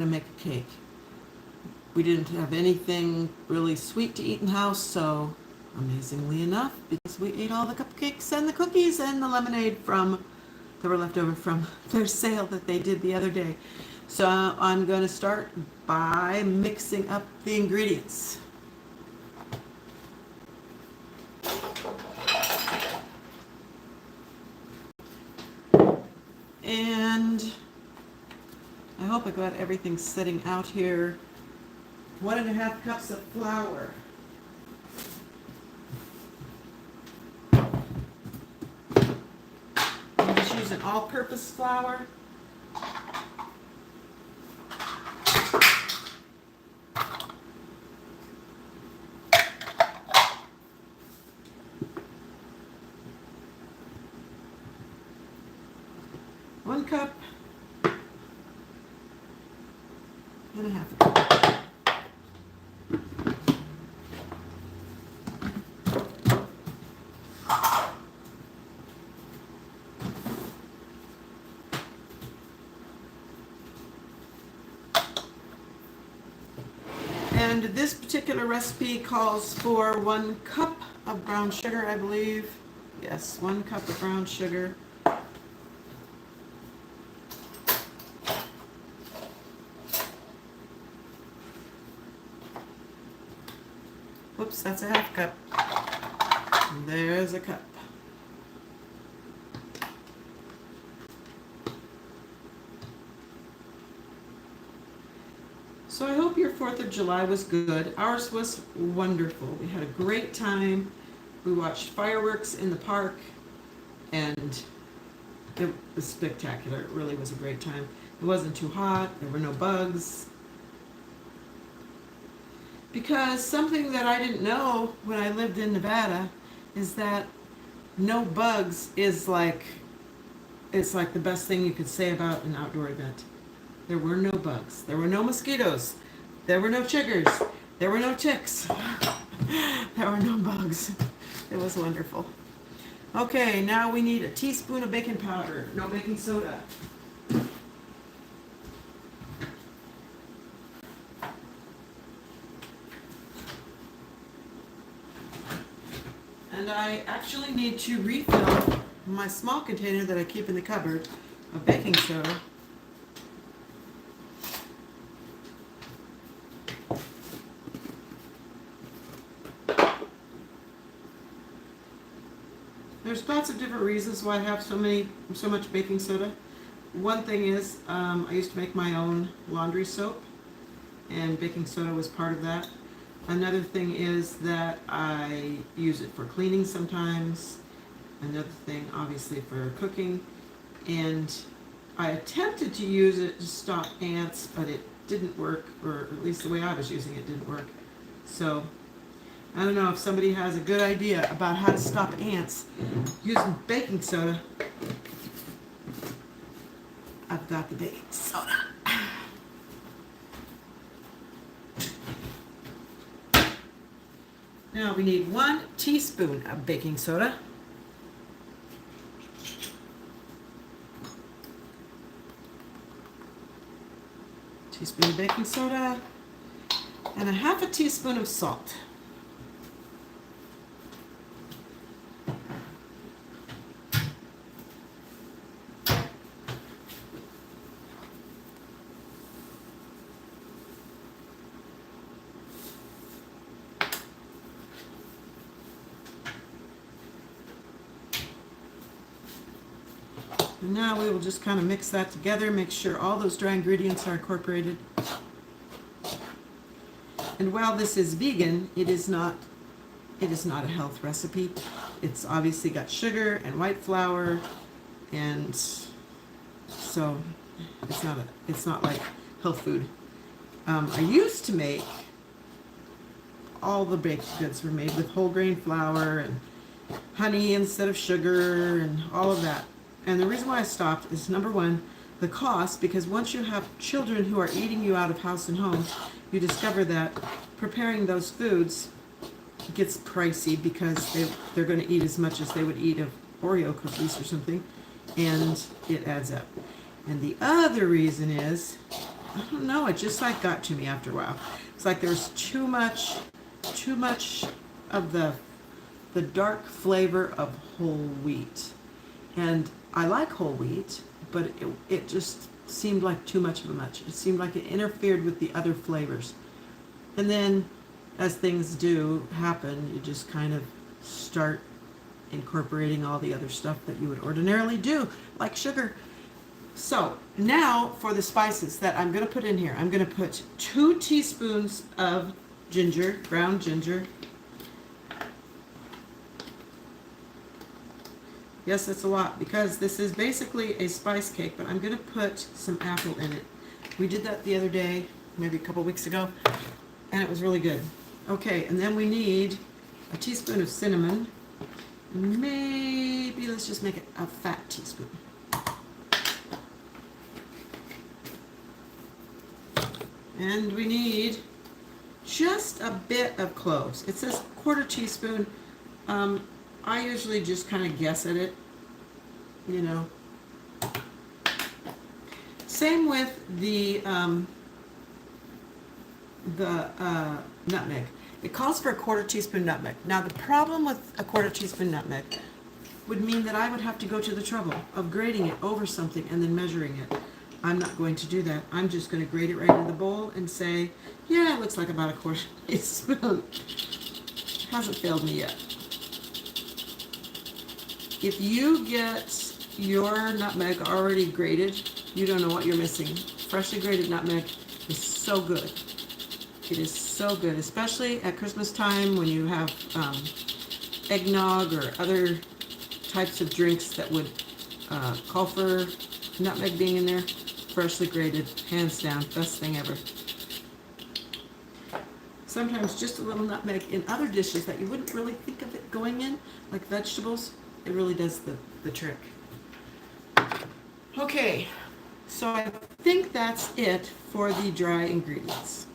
to make a cake. We didn't have anything really sweet to eat in the house, so amazingly enough, because we ate all the cupcakes and the cookies and the lemonade that were left over from their sale that they did the other day. So I'm going to start by mixing up the ingredients. And I hope I got everything sitting out here. 1.5 cups of flour. I'm just using all-purpose flour. One cup and a half a cup. And this particular recipe calls for 1 cup of brown sugar, I believe. Yes, 1 cup of brown sugar. Whoops, that's a half cup. There's a cup. So I hope your 4th of July was good. Ours was wonderful. We had a great time. We watched fireworks in the park, and it was spectacular. It really was a great time. It wasn't too hot. There were no bugs. Because something that I didn't know when I lived in Nevada is that no bugs is like, it's like the best thing you could say about an outdoor event. There were no bugs. There were no mosquitoes. There were no chiggers. There were no ticks. There were no bugs. It was wonderful. Okay, now we need a teaspoon of baking powder. No baking soda. And I actually need to refill my small container that I keep in the cupboard of baking soda. There's lots of different reasons why I have so much baking soda. One thing is, I used to make my own laundry soap, and baking soda was part of that. Another thing is that I use it for cleaning sometimes. Another thing, obviously, for cooking. And I attempted to use it to stop ants, but it didn't work, or at least the way I was using it didn't work. So I don't know if somebody has a good idea about how to stop ants using baking soda. I've got the baking soda. Now we need 1 teaspoon of baking soda. Teaspoon of baking soda and a half a teaspoon of salt. And now we will just kind of mix that together, make sure all those dry ingredients are incorporated. And while this is vegan, it is not a health recipe. It's obviously got sugar and white flour, and so it's not like health food. I used to make all the baked goods were made with whole grain flour and honey instead of sugar and all of that. And the reason why I stopped is, number one, the cost, because once you have children who are eating you out of house and home, you discover that preparing those foods gets pricey because they're going to eat as much as they would eat of Oreo cookies or something, and it adds up. And the other reason is I don't know, it just like got to me after a while. It's like there was too much of the dark flavor of whole wheat. And I like whole wheat, but it just seemed like too much of a much. It seemed like it interfered with the other flavors. And then, as things do happen, you just kind of start incorporating all the other stuff that you would ordinarily do, like sugar. So now for the spices that I'm going to put in here, I'm going to put 2 teaspoons of ginger, ground ginger. Yes, that's a lot because this is basically a spice cake, but I'm going to put some apple in it. We did that the other day, maybe a couple weeks ago, and it was really good. Okay, and then we need a teaspoon of cinnamon. Maybe let's just make it a fat teaspoon. And we need just a bit of cloves. It says 1/4 teaspoon. I usually just kind of guess at it, you know. Same with the nutmeg. It calls for a 1/4 teaspoon nutmeg. Now the problem with a 1/4 teaspoon nutmeg would mean that I would have to go to the trouble of grating it over something and then measuring it. I'm not going to do that. I'm just going to grate it right in the bowl and say, yeah, it looks like about a 1/4 teaspoon. Hasn't failed me yet. If you get your nutmeg already grated, you don't know what you're missing. Freshly grated nutmeg is so good. It is so good, especially at Christmas time when you have eggnog or other types of drinks that would call for nutmeg being in there. Freshly grated, hands down, best thing ever. Sometimes just a little nutmeg in other dishes that you wouldn't really think of it going in, like vegetables, it really does the trick. Okay, so I think that's it for the dry ingredients.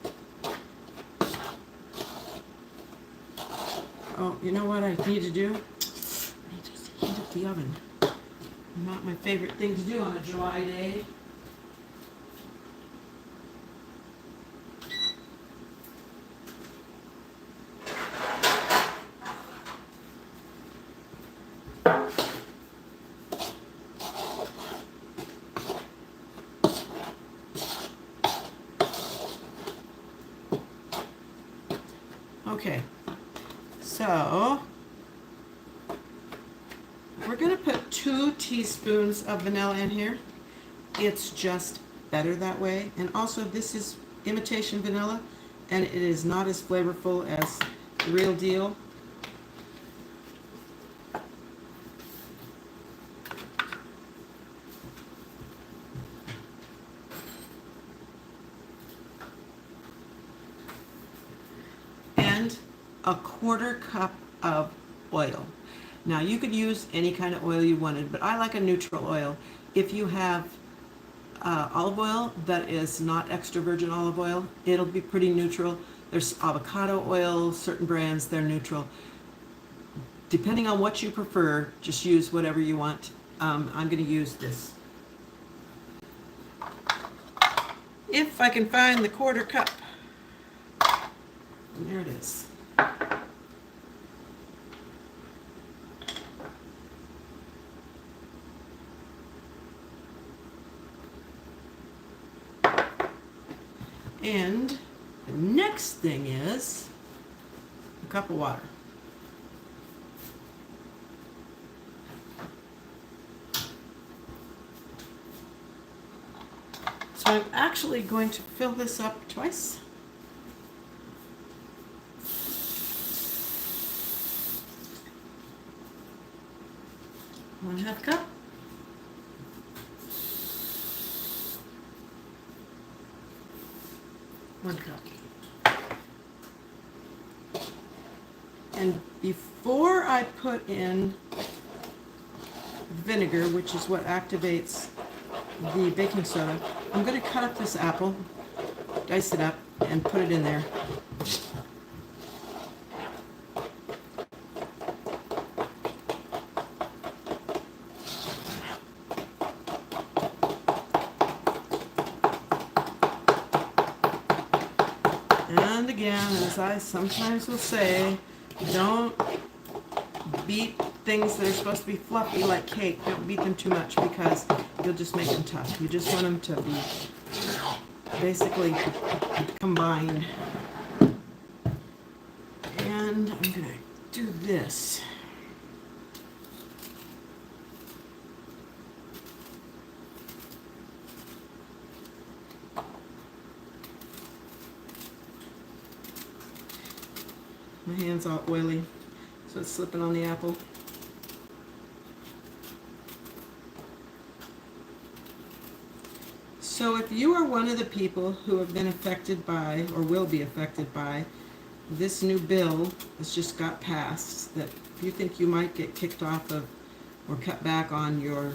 Oh, you know what I need to do? I need to heat up the oven. Not my favorite thing to do on a dry day. Okay, so we're going to put 2 teaspoons of vanilla in here. It's just better that way. And also this is imitation vanilla and it is not as flavorful as the real deal. And a 1/4 cup of oil. Now you could use any kind of oil you wanted, but I like a neutral oil. If you have olive oil that is not extra virgin olive oil, it'll be pretty neutral. There's avocado oil, certain brands, they're neutral. Depending on what you prefer, just use whatever you want. I'm going to use this. If I can find the 1/4 cup. And there it is. And the next thing is a cup of water. So I'm actually going to fill this up twice. One half cup. One cup. And before I put in vinegar, which is what activates the baking soda, I'm going to cut up this apple, dice it up, and put it in there. And again, as I sometimes will say, don't beat things that are supposed to be fluffy like cake. Don't beat them too much because you'll just make them tough. You just want them to be basically combined. And I'm going to do this. My hand's all oily, so it's slipping on the apple. So if you are one of the people who have been affected by, or will be affected by, this new bill that's just got passed, that if you think you might get kicked off of or cut back on your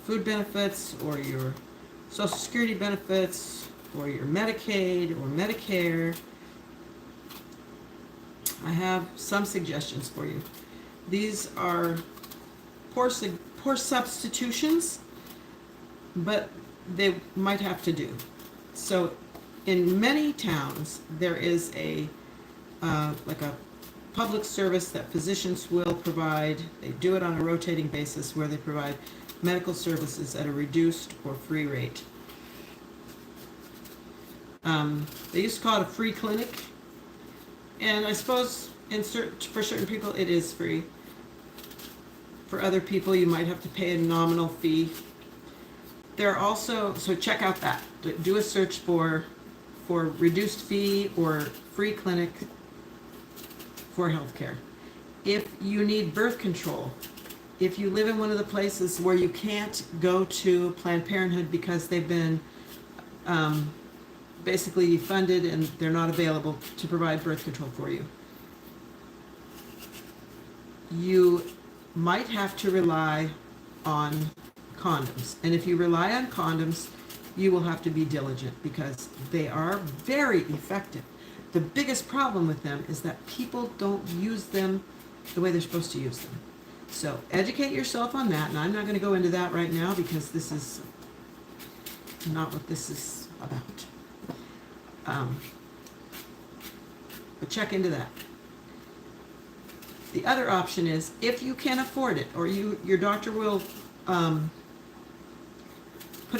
food benefits or your Social Security benefits or your Medicaid or Medicare, I have some suggestions for you. These are poor substitutions, but they might have to do. So in many towns, there is a like a public service that physicians will provide. They do it on a rotating basis where they provide medical services at a reduced or free rate. They used to call it a free clinic. And I suppose for certain people it is free. For other people you might have to pay a nominal fee. There are also, so check out that. Do a search for reduced fee or free clinic for healthcare. If you need birth control, if you live in one of the places where you can't go to Planned Parenthood because they've been basically defunded and they're not available to provide birth control for you, you might have to rely on condoms. And if you rely on condoms, you will have to be diligent because they are very effective. The biggest problem with them is that people don't use them the way they're supposed to use them. So educate yourself on that, and I'm not going to go into that right now because this is not what this is about. But check into that. The other option is, if you can afford it, or your doctor will put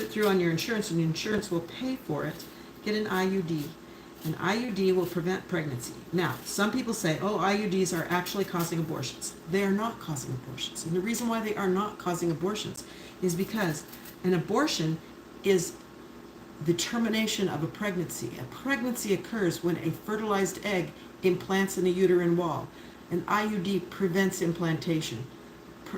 it through on your insurance, and your insurance will pay for it, get an IUD. An IUD will prevent pregnancy. Now, some people say, oh, IUDs are actually causing abortions. They are not causing abortions. And the reason why they are not causing abortions is because an abortion is the termination of a pregnancy. A pregnancy occurs when a fertilized egg implants in the uterine wall. An IUD prevents implantation.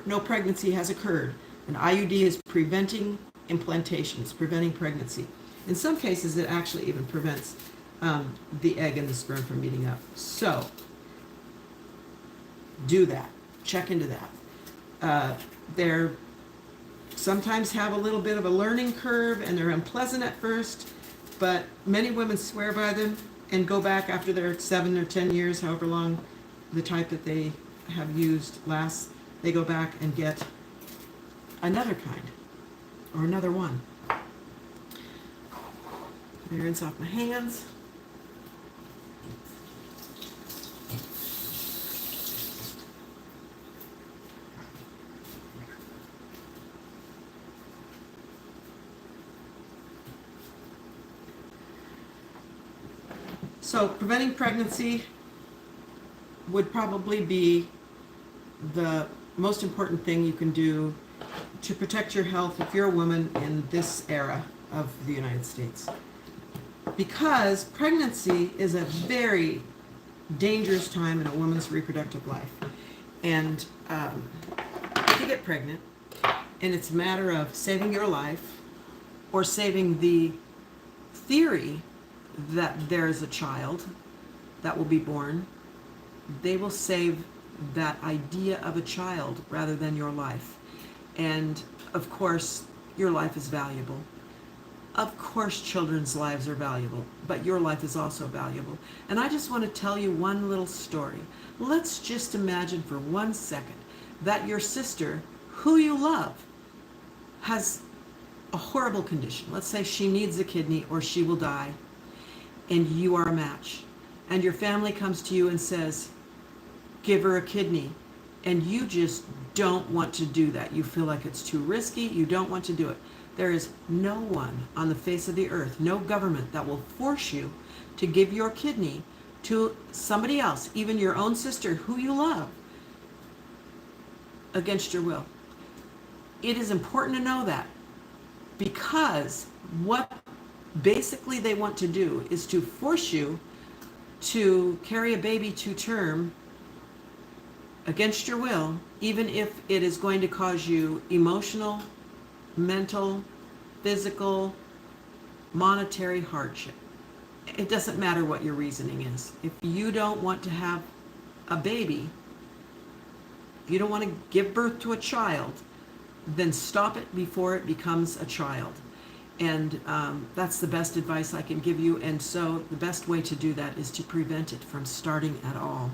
No pregnancy has occurred. An IUD is preventing implantations, preventing pregnancy. In some cases, it actually even prevents the egg and the sperm from meeting up. So, do that. Check into that. They're sometimes have a little bit of a learning curve, and they're unpleasant at first, but many women swear by them and go back after their 7 or 10 years, however long the type that they have used lasts. They go back and get another kind or another one. Let me rinse off my hands. So preventing pregnancy would probably be the most important thing you can do to protect your health if you're a woman in this era of the United States. Because pregnancy is a very dangerous time in a woman's reproductive life. And if you get pregnant and it's a matter of saving your life or saving the theory that there's a child that will be born, they will save that idea of a child rather than your life. And of course, your life is valuable. Of course, children's lives are valuable, but your life is also valuable. And I just want to tell you one little story. Let's just imagine for 1 second that your sister, who you love, has a horrible condition. Let's say she needs a kidney or she will die. and you are a match, and your family comes to you and says, give her a kidney, and you just don't want to do that. You feel like it's too risky. You don't want to do it. There is no one on the face of the earth, no government that will force you to give your kidney to somebody else, even your own sister who you love, against your will. It is important to know that, because what basically they want to do is to force you to carry a baby to term against your will, even if it is going to cause you emotional, mental, physical, monetary hardship. It doesn't matter what your reasoning is. If you don't want to have a baby, if you don't want to give birth to a child, then stop it before it becomes a child. And that's the best advice I can give you. And so the best way to do that is to prevent it from starting at all.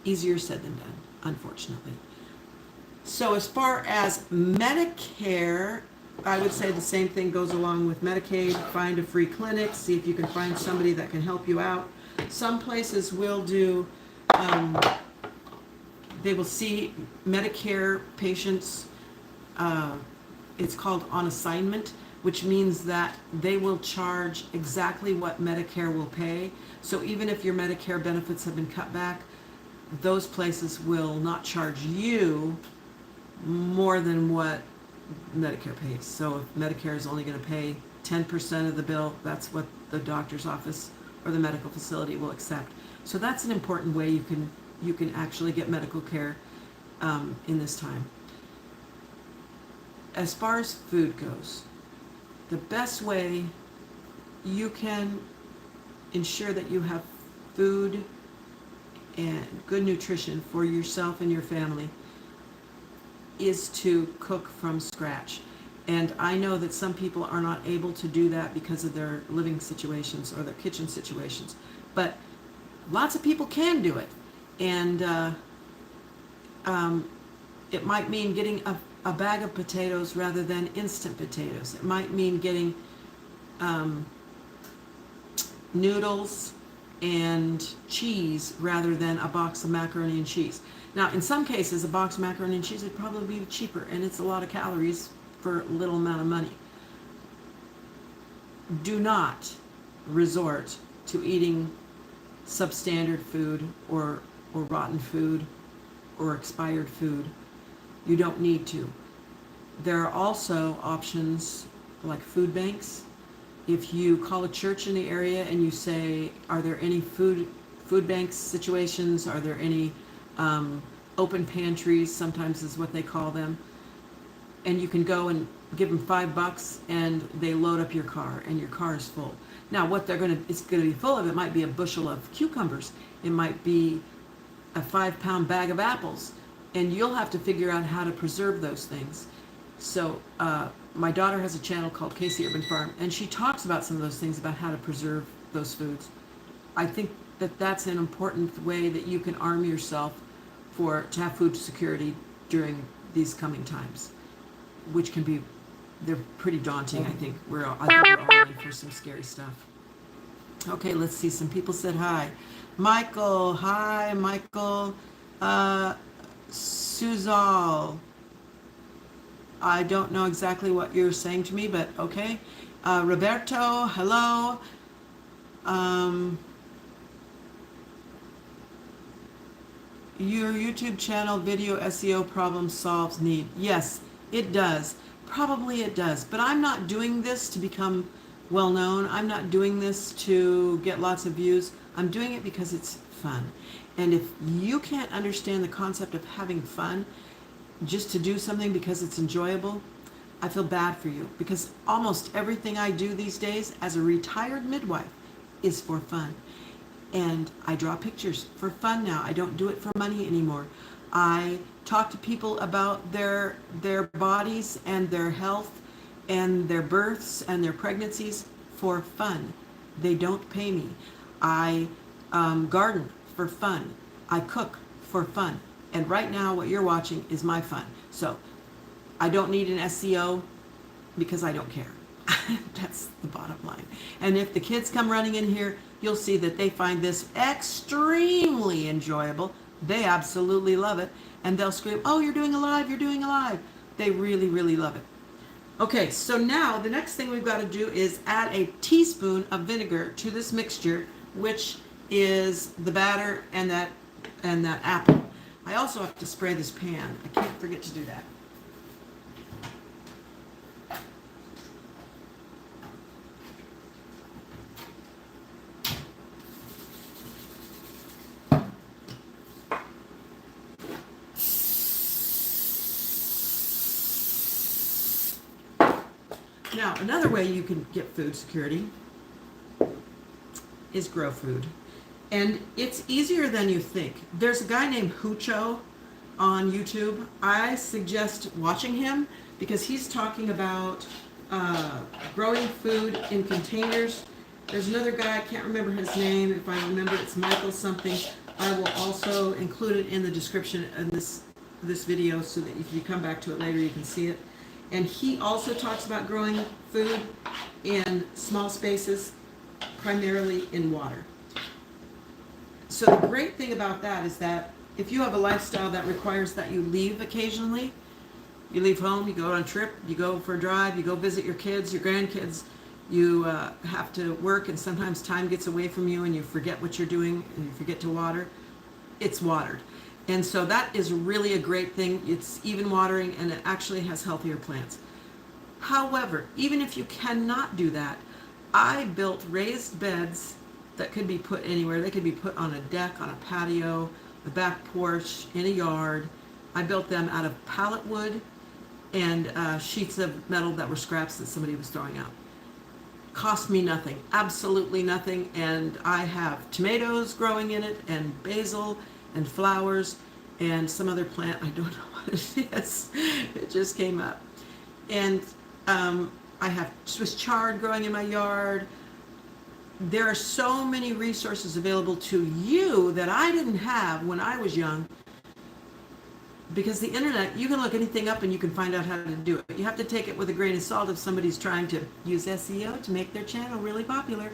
Easier said than done, unfortunately. So as far as Medicare, I would say the same thing goes along with Medicaid. Find a free clinic, see if you can find somebody that can help you out. Some places will do, they will see Medicare patients, it's called on assignment, which means that they will charge exactly what Medicare will pay. So even if your Medicare benefits have been cut back, those places will not charge you more than what Medicare pays. So if Medicare is only going to pay 10% of the bill, that's what the doctor's office or the medical facility will accept. So that's an important way you can actually get medical care in this time. As far as food goes, the best way you can ensure that you have food and good nutrition for yourself and your family is to cook from scratch. And I know that some people are not able to do that because of their living situations or their kitchen situations, but lots of people can do it. And it might mean getting a bag of potatoes rather than instant potatoes. It might mean getting noodles and cheese rather than a box of macaroni and cheese. Now, in some cases, a box of macaroni and cheese would probably be cheaper, and it's a lot of calories for a little amount of money. Do not resort to eating substandard food or rotten food or expired food. You don't need to. There are also options like food banks. If you call a church in the area and you say, are there any food bank situations? Are there any open pantries, sometimes is what they call them? And you can go and give them $5 and they load up your car and your car is full. Now what it's going to be full of, it might be a bushel of cucumbers. It might be a 5-pound bag of apples. And you'll have to figure out how to preserve those things. So my daughter has a channel called Casey Urban Farm, and she talks about some of those things about how to preserve those foods. I think that that's an important way that you can arm yourself to have food security during these coming times, which can be, they're pretty daunting. I think we're all in for some scary stuff. Okay, let's see. Some people said hi. Michael, hi, Michael. Suzal. I don't know exactly what you're saying to me, but okay. Roberto, hello. Your YouTube channel video SEO problem solves need. Yes, it does. Probably it does. But I'm not doing this to become well known. I'm not doing this to get lots of views. I'm doing it because it's fun. And if you can't understand the concept of having fun, just to do something because it's enjoyable, I feel bad for you, because almost everything I do these days as a retired midwife is for fun. And I draw pictures for fun now. I don't do it for money anymore. I talk to people about their bodies and their health and their births and their pregnancies for fun. They don't pay me. I garden for fun. I cook for fun. And right now what you're watching is my fun. So I don't need an SEO because I don't care. That's the bottom line. And if the kids come running in here, you'll see that they find this extremely enjoyable. They absolutely love it. And they'll scream, "Oh, you're doing alive, you're doing alive." They really, really love it. Okay, so now the next thing we've got to do is add a teaspoon of vinegar to this mixture, which is the batter and that apple. I also have to spray this pan. I can't forget to do that. Now, another way you can get food security is grow food. And it's easier than you think. There's a guy named Hucho on YouTube. I suggest watching him because he's talking about growing food in containers. There's another guy, I can't remember his name. If I remember, it's Michael something. I will also include it in the description of this video so that if you come back to it later, you can see it. And he also talks about growing food in small spaces, primarily in water. So the great thing about that is that if you have a lifestyle that requires that you leave occasionally, you leave home, you go on a trip, you go for a drive, you go visit your kids, your grandkids, you have to work and sometimes time gets away from you and you forget what you're doing and you forget to water, it's watered. And so that is really a great thing. It's even watering and it actually has healthier plants. However, even if you cannot do that, I built raised beds that could be put anywhere. They could be put on a deck, on a patio, the back porch, in a yard. I built them out of pallet wood and sheets of metal that were scraps that somebody was throwing out. Cost me nothing, absolutely nothing. And I have tomatoes growing in it and basil and flowers and some other plant. I don't know what it is. It just came up. And I have Swiss chard growing in my yard. There are so many resources available to you that I didn't have when I was young. Because the internet, you can look anything up and you can find out how to do it. You have to take it with a grain of salt if somebody's trying to use SEO to make their channel really popular.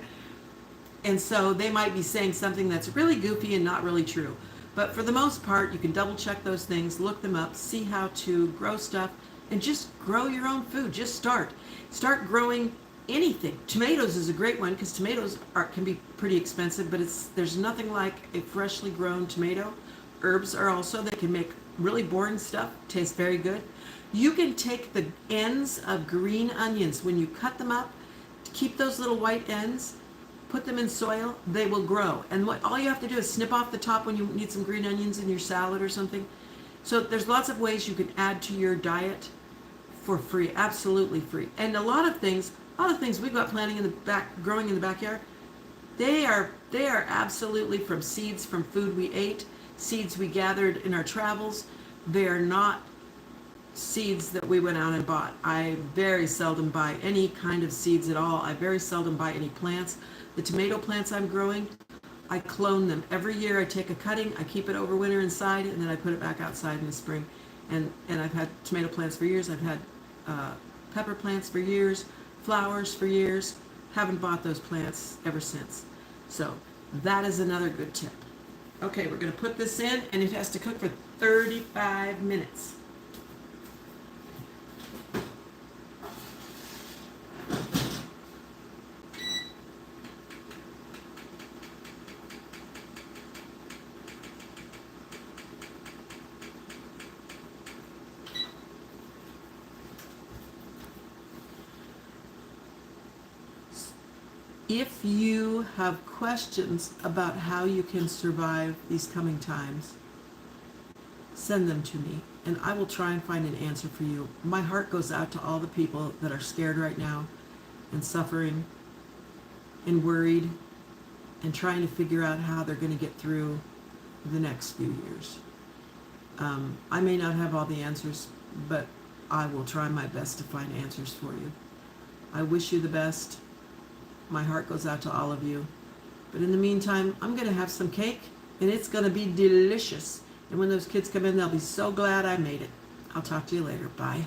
And so they might be saying something that's really goofy and not really true. But for the most part, you can double check those things, look them up, see how to grow stuff, and just grow your own food. Just start. Start growing anything. Tomatoes is a great one because tomatoes can be pretty expensive, but there's nothing like a freshly grown tomato. Herbs are also, they can make really boring stuff taste very good. You can take the ends of green onions when you cut them up, keep those little white ends, put them in soil, they will grow. And all you have to do is snip off the top when you need some green onions in your salad or something. So there's lots of ways you can add to your diet for free, absolutely free. And a lot of things we've got planting in the back, growing in the backyard, they are absolutely from seeds from food we ate, seeds we gathered in our travels. They are not seeds that we went out and bought. I very seldom buy any kind of seeds at all. I very seldom buy any plants. The tomato plants I'm growing, I clone them. Every year I take a cutting, I keep it over winter inside, and then I put it back outside in the spring. And I've had tomato plants for years. I've had pepper plants for years, flowers for years. Haven't bought those plants ever since. So that is another good tip. Okay, we're going to put this in, and it has to cook for 35 minutes. If you have questions about how you can survive these coming times, send them to me, and I will try and find an answer for you. My heart goes out to all the people that are scared right now and suffering and worried and trying to figure out how they're going to get through the next few years. I may not have all the answers, but I will try my best to find answers for you. I wish you the best. My heart goes out to all of you. But in the meantime, I'm going to have some cake, and it's going to be delicious. And when those kids come in, they'll be so glad I made it. I'll talk to you later. Bye.